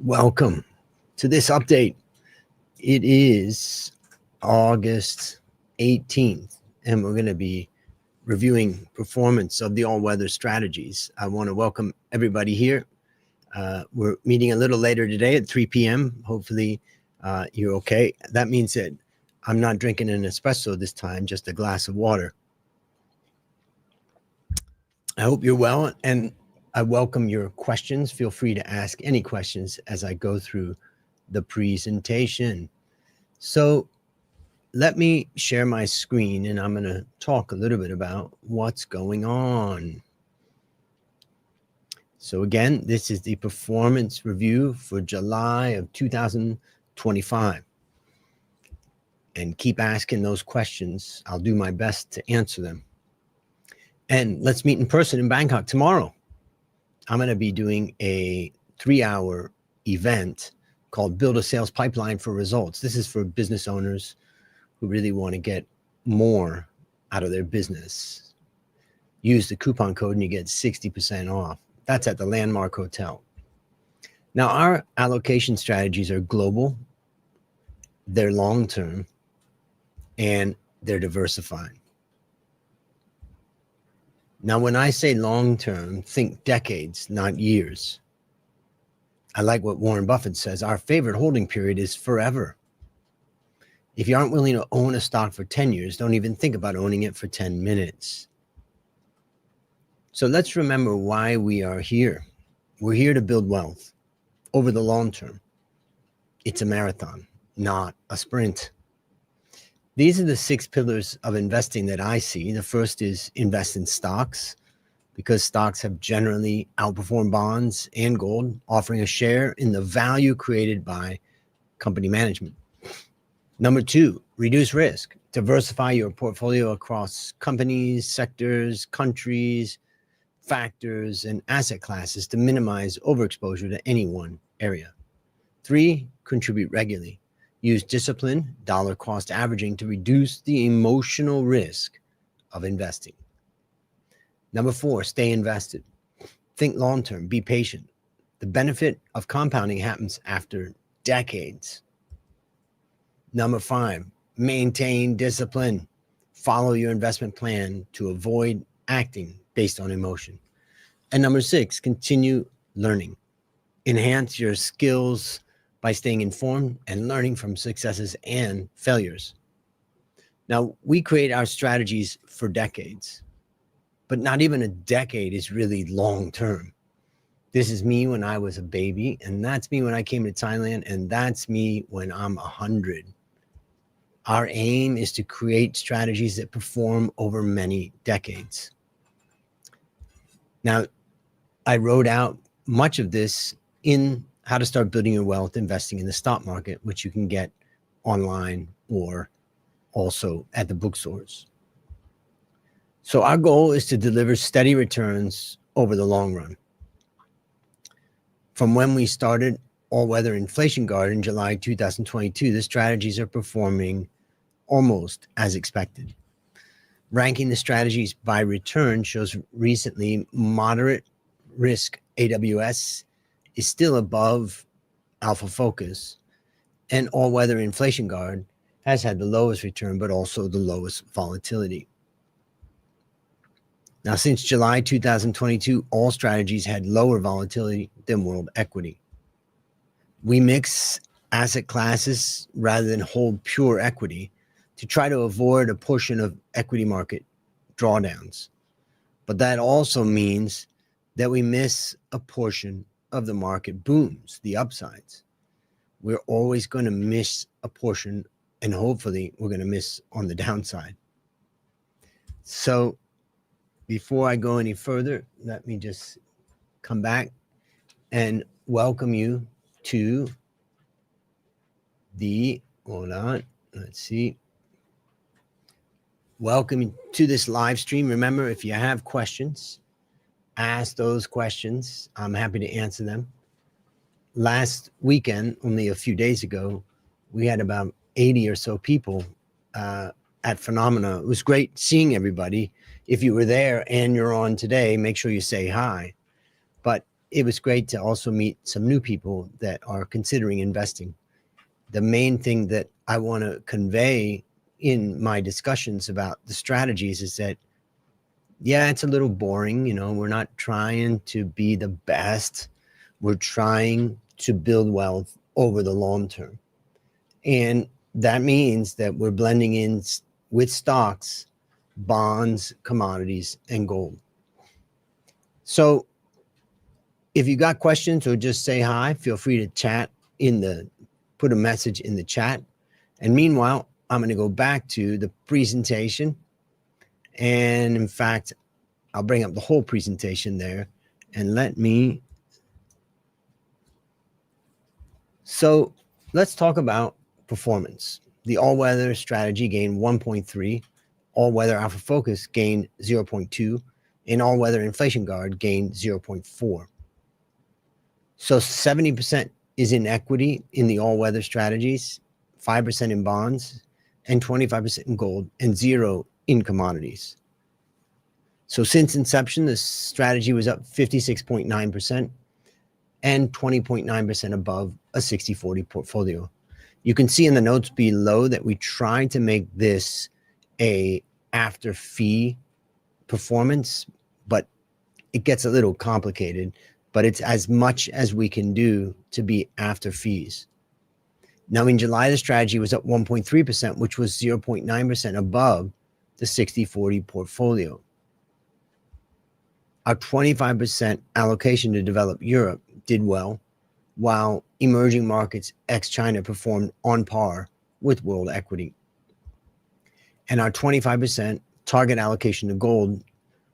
Welcome to this update. It is August 18th, and we're going to be reviewing performance of the all-weather strategies. I want to welcome everybody here. We're meeting a little later today at 3 p.m. Hopefully you're okay. That means that I'm not drinking an espresso this time, just a glass of water. I hope you're well, and I welcome your questions. Feel free to ask any questions as I go through the presentation. So let me share my screen, and I'm going to talk a little bit about what's going on. So again, this is the performance review for July of 2025. And keep asking those questions. I'll do my best to answer them. And let's meet in person in Bangkok tomorrow. I'm going to be doing a 3-hour event called Build a Sales Pipeline for Results. This is for business owners who really want to get more out of their business. Use the coupon code and you get 60% off. That's at the Landmark Hotel. Now, our allocation strategies are global, they're long-term, and they're diversified. Now, when I say long-term, think decades, not years. I like what Warren Buffett says. Our favorite holding period is forever. If you aren't willing to own a stock for 10 years, don't even think about owning it for 10 minutes. So let's remember why we are here. We're here to build wealth over the long term. It's a marathon, not a sprint. These are the 6 pillars of investing that I see. The first is invest in stocks, because stocks have generally outperformed bonds and gold, offering a share in the value created by company management. Number 2, reduce risk. Diversify your portfolio across companies, sectors, countries, factors, and asset classes to minimize overexposure to any one area. 3, contribute regularly. Use discipline, dollar cost averaging to reduce the emotional risk of investing. Number 4, stay invested. Think long-term, be patient. The benefit of compounding happens after decades. Number 5, maintain discipline. Follow your investment plan to avoid acting based on emotion. And number 6, continue learning. Enhance your skills by staying informed and learning from successes and failures. Now, we create our strategies for decades, but not even a decade is really long term. This is me when I was a baby, and that's me when I came to Thailand, and that's me when I'm 100. Our aim is to create strategies that perform over many decades. Now, I wrote out much of this in How to Start Building Your Wealth Investing in the Stock Market, which you can get online or also at the bookstores. So our goal is to deliver steady returns over the long run. From when we started All-Weather Inflation Guard in July 2022, the strategies are performing almost as expected. Ranking the strategies by return shows recently moderate risk AWS is still above Alpha Focus, and All-Weather Inflation Guard has had the lowest return, but also the lowest volatility. Now, since July 2022, all strategies had lower volatility than world equity. We mix asset classes rather than hold pure equity to try to avoid a portion of equity market drawdowns. But that also means that we miss a portion of the market booms, the upsides. We're always going to miss a portion, and hopefully we're going to miss on the downside. So before I go any further, let me just come back and welcome you to the, hold on, let's see. Welcome to this live stream. Remember, if you have questions, ask those questions. I'm happy to answer them. Last weekend, only a few days ago, we had about 80 or so people at Phenomena. It was great seeing everybody. If you were there and you're on today, make sure you say hi. But it was great to also meet some new people that are considering investing. The main thing that I want to convey in my discussions about the strategies is that, yeah, it's a little boring. We're not trying to be the best. We're trying to build wealth over the long term. And that means that we're blending in with stocks, bonds, commodities, and gold. So if you got questions or just say hi, feel free to chat put a message in the chat. And meanwhile, I'm going to go back to the presentation. And in fact, I'll bring up the whole presentation there and so let's talk about performance. The all-weather strategy gained 1.3, all-weather alpha focus gained 0.2, and all-weather inflation guard gained 0.4. So 70% is in equity in the all-weather strategies, 5% in bonds, and 25% in gold, and 0 in commodities. So since inception, the strategy was up 56.9% and 20.9% above a 60-40 portfolio. You can see in the notes below that we tried to make this a after fee performance, but it gets a little complicated, but it's as much as we can do to be after fees. Now in July, the strategy was up 1.3%, which was 0.9% above the 60-40 portfolio. Our 25% allocation to developed Europe did well, while emerging markets ex-China performed on par with world equity. And our 25% target allocation to gold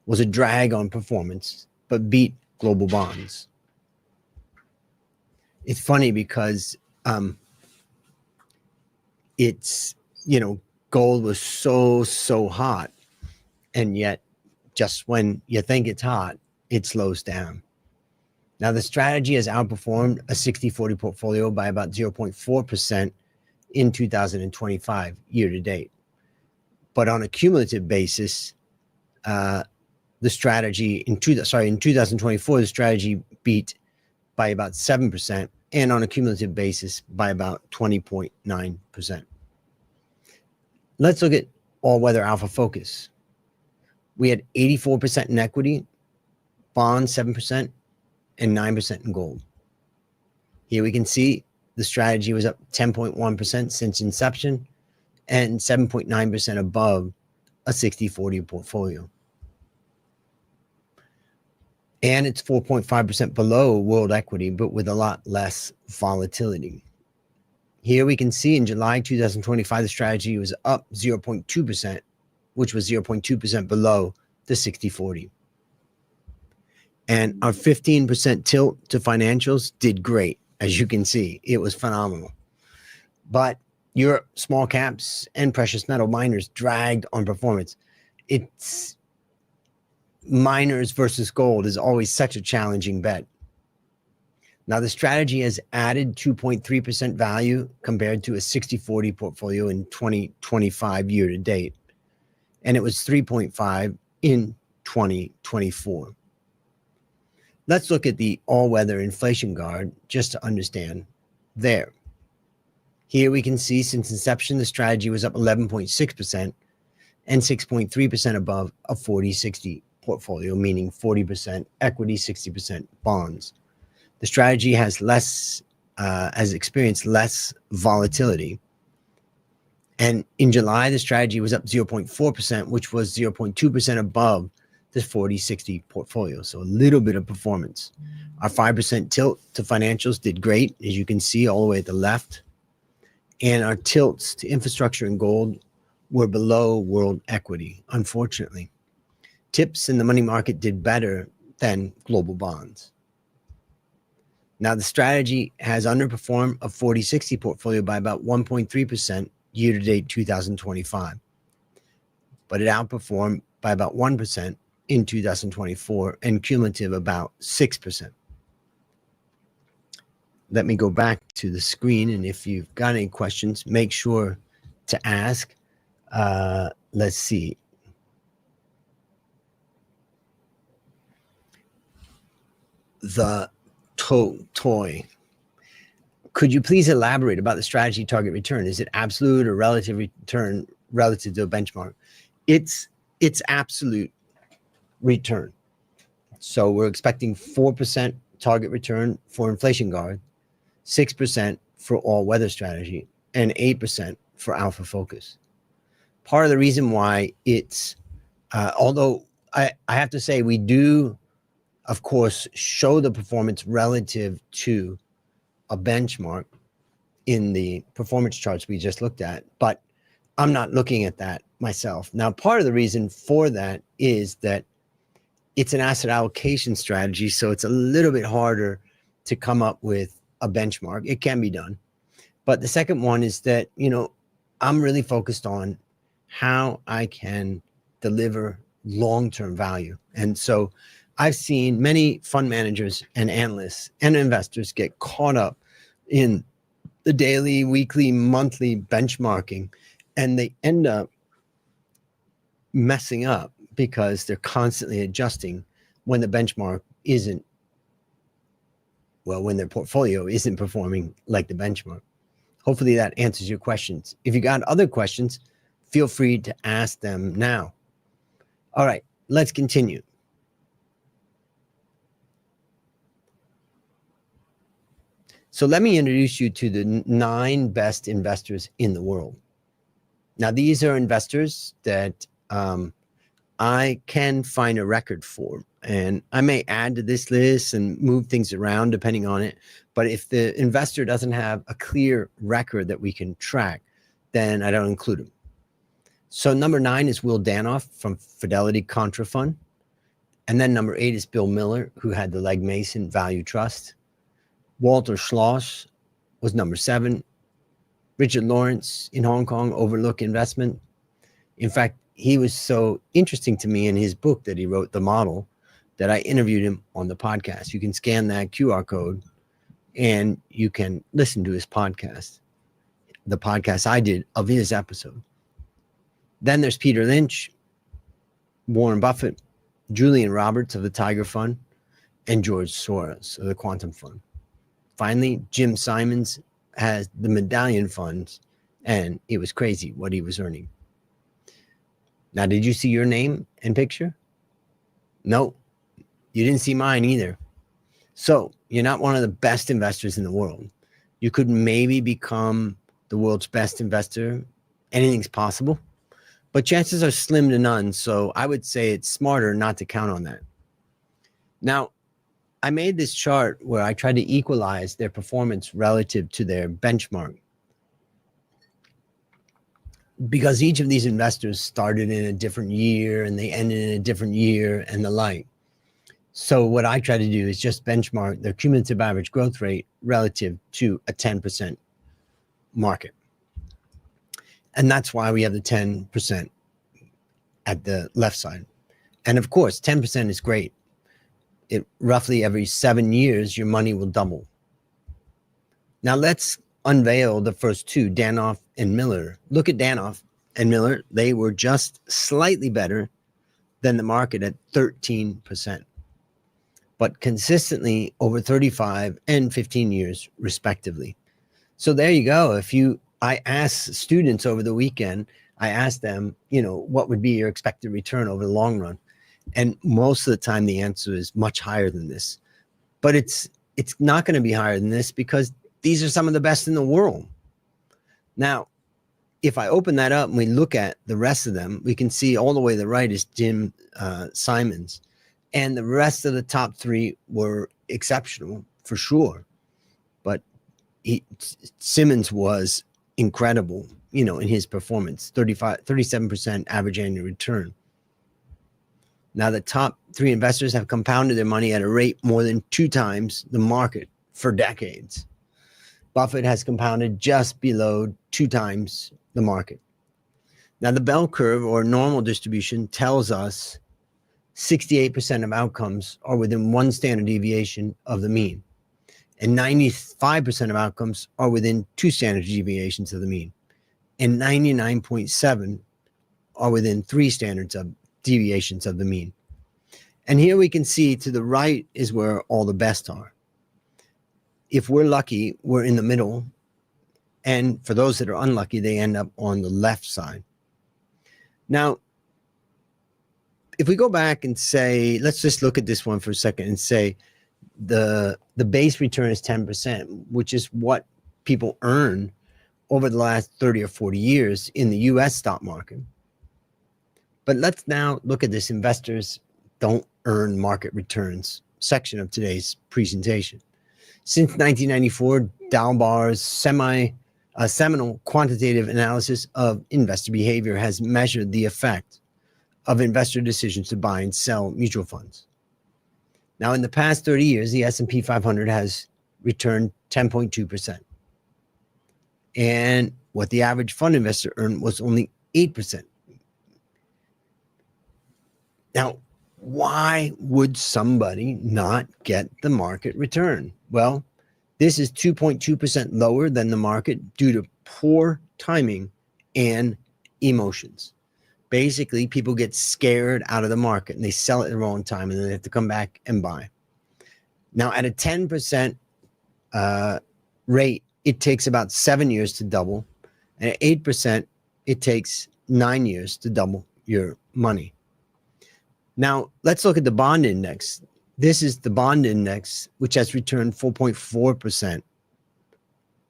was a drag on performance, but beat global bonds. It's funny because gold was so hot, and yet just when you think it's hot, it slows down. Now, the strategy has outperformed a 60-40 portfolio by about 0.4% in 2025 year to date. But on a cumulative basis, the strategy in 2024, the strategy beat by about 7%, and on a cumulative basis by about 20.9%. Let's look at all-weather alpha focus. We had 84% in equity, bonds 7%, and 9% in gold. Here we can see the strategy was up 10.1% since inception and 7.9% above a 60-40 portfolio. And it's 4.5% below world equity, but with a lot less volatility. Here we can see in July 2025, the strategy was up 0.2%, which was 0.2% below the 60-40. And our 15% tilt to financials did great. As you can see, it was phenomenal. But Europe, small caps, and precious metal miners dragged on performance. It's miners versus gold is always such a challenging bet. Now, the strategy has added 2.3% value compared to a 60-40 portfolio in 2025 year to date. And it was 3.5 in 2024. Let's look at the all-weather inflation guard just to understand there. Here we can see since inception, the strategy was up 11.6% and 6.3% above a 40-60 portfolio, meaning 40% equity, 60% bonds. The strategy has experienced less volatility. And in July, the strategy was up 0.4%, which was 0.2% above the 40-60 portfolio. So a little bit of performance. Our 5% tilt to financials did great, as you can see all the way at the left. And our tilts to infrastructure and gold were below world equity, unfortunately. Tips in the money market did better than global bonds. Now, the strategy has underperformed a 40-60 portfolio by about 1.3% year-to-date 2025. But it outperformed by about 1% in 2024 and cumulative about 6%. Let me go back to the screen, and if you've got any questions, make sure to ask. Let's see. the toy. Could you please elaborate about the strategy target return? Is it absolute or relative return relative to a benchmark? It's absolute return. So we're expecting 4% target return for inflation guard, 6% for all weather strategy, and 8% for alpha focus. Part of the reason why it's, although I have to say we do, of course, show the performance relative to a benchmark in the performance charts we just looked at, but I'm not looking at that myself. Now, part of the reason for that is that it's an asset allocation strategy, so it's a little bit harder to come up with a benchmark. It can be done. But the second one is that, I'm really focused on how I can deliver long-term value. And so I've seen many fund managers and analysts and investors get caught up in the daily, weekly, monthly benchmarking, and they end up messing up because they're constantly adjusting when the benchmark isn't, when their portfolio isn't performing like the benchmark. Hopefully that answers your questions. If you got other questions, feel free to ask them now. All right, let's continue. So let me introduce you to the 9 best investors in the world. Now, these are investors that I can find a record for, and I may add to this list and move things around depending on it. But if the investor doesn't have a clear record that we can track, then I don't include him. So number 9 is Will Danoff from Fidelity Contra Fund. And then number 8 is Bill Miller, who had the Legg Mason Value Trust. Walter Schloss was number 7. Richard Lawrence in Hong Kong, Overlook Investment. In fact, he was so interesting to me in his book that he wrote, The Model, that I interviewed him on the podcast. You can scan that QR code and you can listen to his podcast, the podcast I did of his episode. Then there's Peter Lynch, Warren Buffett, Julian Roberts of the Tiger Fund, and George Soros of the Quantum Fund. Finally, Jim Simons has the Medallion Funds, and it was crazy what he was earning. Now, did you see your name and picture? No, you didn't see mine either. So you're not one of the best investors in the world. You could maybe become the world's best investor. Anything's possible, but chances are slim to none. So I would say it's smarter not to count on that. Now, I made this chart where I tried to equalize their performance relative to their benchmark, because each of these investors started in a different year and they ended in a different year and the like. So what I try to do is just benchmark their cumulative average growth rate relative to a 10% market. And that's why we have the 10% at the left side. And of course, 10% is great. It roughly every 7 years, your money will double. Now let's unveil the first 2, Danoff and Miller. Look at Danoff and Miller. They were just slightly better than the market at 13%, but consistently over 35 and 15 years, respectively. So there you go. I asked students over the weekend, I asked them, what would be your expected return over the long run? And most of the time, the answer is much higher than this. But it's not going to be higher than this because these are some of the best in the world. Now, if I open that up and we look at the rest of them, we can see all the way to the right is Jim Simons. And the rest of the top 3 were exceptional for sure. But Simmons was incredible, in his performance, 37% average annual return. Now, the top 3 investors have compounded their money at a rate more than 2 times the market for decades. Buffett has compounded just below 2 times the market. Now, the bell curve or normal distribution tells us 68% of outcomes are within 1 standard deviation of the mean, and 95% of outcomes are within 2 standard deviations of the mean, and 99.7 are within 3 standards of deviations of the mean. And here we can see to the right is where all the best are. If we're lucky, we're in the middle. And for those that are unlucky, they end up on the left side. Now, if we go back and say, let's just look at this one for a second and say the base return is 10%, which is what people earn over the last 30 or 40 years in the US stock market. But let's now look at this investors don't earn market returns section of today's presentation. Since 1994, Dalbar's seminal quantitative analysis of investor behavior has measured the effect of investor decisions to buy and sell mutual funds. Now, in the past 30 years, the S&P 500 has returned 10.2%. And what the average fund investor earned was only 8%. Now, why would somebody not get the market return? Well, this is 2.2% lower than the market due to poor timing and emotions. Basically, people get scared out of the market and they sell it at the wrong time and then they have to come back and buy. Now, at a 10% rate, it takes about 7 years to double. And at 8%, it takes 9 years to double your money. Now, let's look at the bond index. This is the bond index, which has returned 4.4%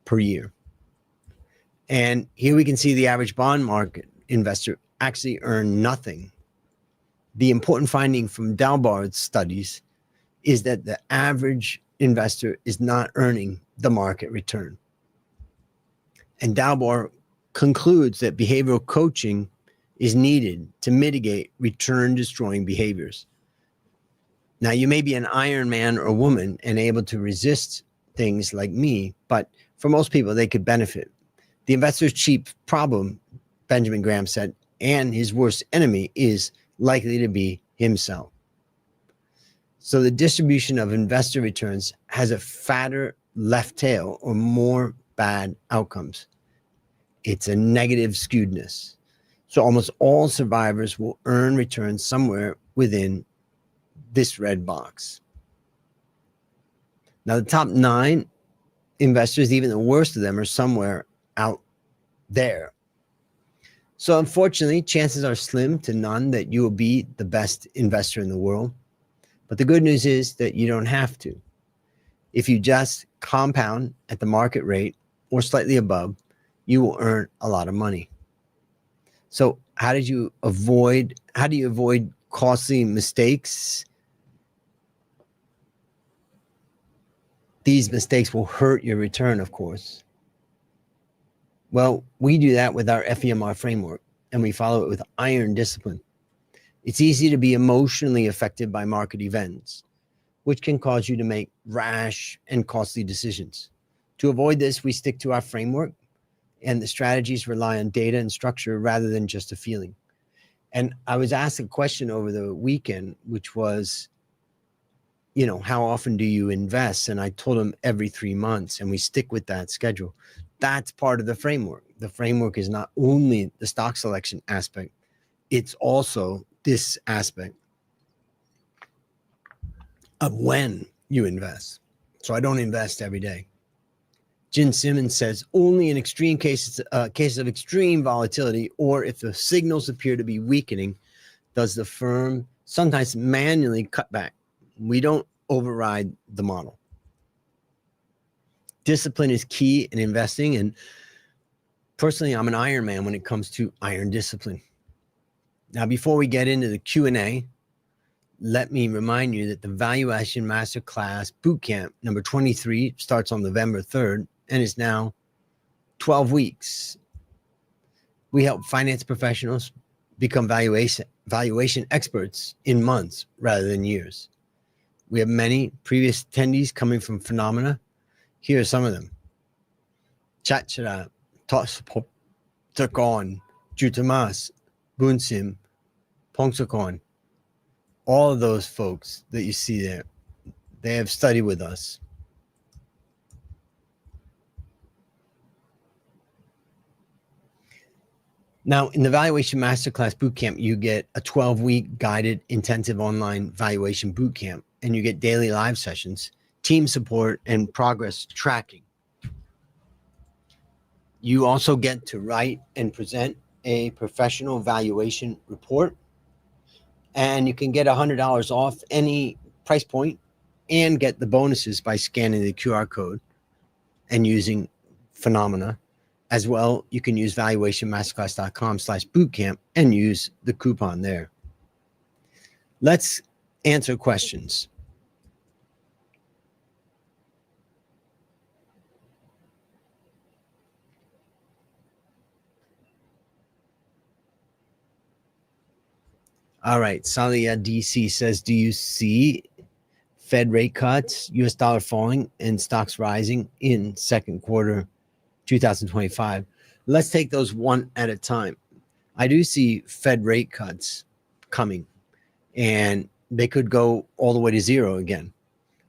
per year. And here we can see the average bond market investor actually earned nothing. The important finding from Dalbar's studies is that the average investor is not earning the market return. And Dalbar concludes that behavioral coaching is needed to mitigate return-destroying behaviors. Now, you may be an Iron Man or woman and able to resist things like me, but for most people, they could benefit. The investor's chief problem, Benjamin Graham said, and his worst enemy is likely to be himself. So the distribution of investor returns has a fatter left tail or more bad outcomes. It's a negative skewedness. So almost all survivors will earn returns somewhere within this red box. Now, the top 9 investors, even the worst of them, are somewhere out there. So unfortunately, chances are slim to none that you will be the best investor in the world. But the good news is that you don't have to. If you just compound at the market rate or slightly above, you will earn a lot of money. So how do you avoid costly mistakes? These mistakes will hurt your return, of course. Well, we do that with our FEMR framework, and we follow it with iron discipline. It's easy to be emotionally affected by market events, which can cause you to make rash and costly decisions. To avoid this, we stick to our framework, and the strategies rely on data and structure rather than just a feeling. And I was asked a question over the weekend, which was, how often do you invest? And I told them every 3 months, and we stick with that schedule. That's part of the framework. The framework is not only the stock selection aspect, it's also this aspect of when you invest. So I don't invest every day. Gene Simmons says only in extreme cases of extreme volatility, or if the signals appear to be weakening, does the firm sometimes manually cut back. We don't override the model. Discipline is key in investing, and personally, I'm an Iron Man when it comes to iron discipline. Now, before we get into the Q&A, let me remind you that the Valuation Masterclass Bootcamp number 23 starts on November 3rd and is now 12 weeks. We help finance professionals become valuation experts in months rather than years. We have many previous attendees coming from Phenomena. Here are some of them. Chachara, Tospop, Turkon, Jutamas, Bunsim, Pongsakon. All of those folks that you see there, they have studied with us. Now, in the Valuation Masterclass Bootcamp, you get a 12-week guided intensive online valuation bootcamp, and you get daily live sessions, team support, and progress tracking. You also get to write and present a professional valuation report, and you can get $100 off any price point and get the bonuses by scanning the QR code and using Phenomena. As well, you can use valuationmasterclass.com/bootcamp and use the coupon there. Let's answer questions. All right, Salia DC says, do you see Fed rate cuts, US dollar falling, and stocks rising in second quarter 2025? Let's take those one at a time. I do see Fed rate cuts coming, and they could go all the way to zero again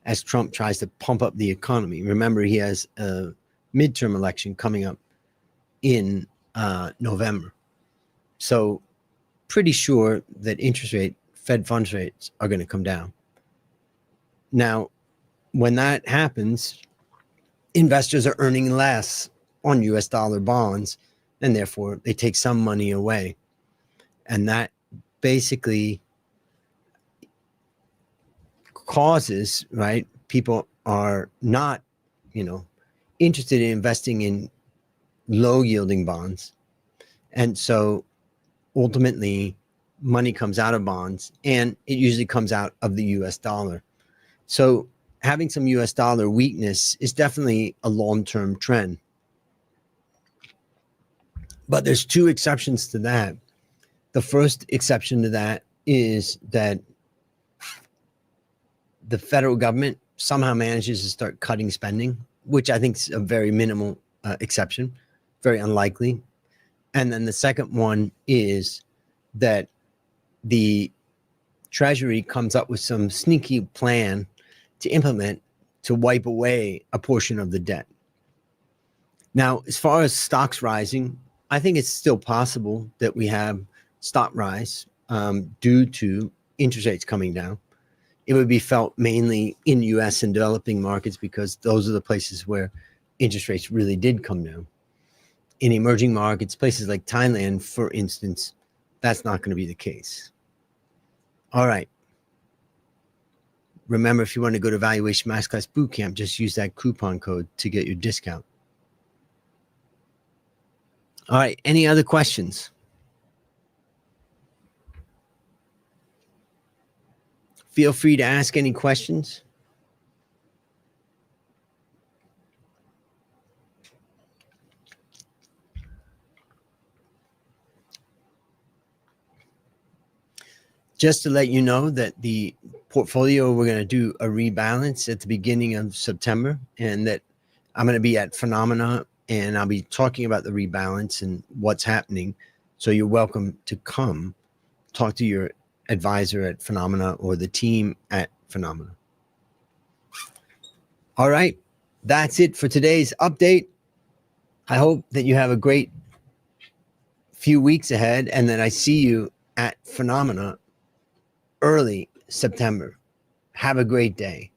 as Trump tries to pump up the economy. Remember, he has a midterm election coming up in November. So pretty sure that Fed funds rates are going to come down. Now, when that happens, investors are earning less on US dollar bonds, and therefore they take some money away. And that basically causes, right, people are not, interested in investing in low yielding bonds. And so ultimately money comes out of bonds, and it usually comes out of the US dollar. So having some US dollar weakness is definitely a long-term trend. But there's two exceptions to that. The first exception to that is that the federal government somehow manages to start cutting spending, which I think is a very minimal exception, very unlikely. And then the second one is that the Treasury comes up with some sneaky plan to implement to wipe away a portion of the debt. Now, as far as stocks rising, I think it's still possible that we have stock rise due to interest rates coming down. It would be felt mainly in US and developing markets because those are the places where interest rates really did come down. In emerging markets, places like Thailand, for instance, that's not going to be the case. All right. Remember, if you want to go to Valuation Masterclass Bootcamp, just use that coupon code to get your discount. All right. Any other questions? Feel free to ask any questions. Just to let you know that the portfolio, we're going to do a rebalance at the beginning of September, and that I'm going to be at Phenomena, and I'll be talking about the rebalance and what's happening. So you're welcome to come talk to your advisor at Phenomena or the team at Phenomena. All right. That's it for today's update. I hope that you have a great few weeks ahead, and that I see you at Phenomena early September. Have a great day.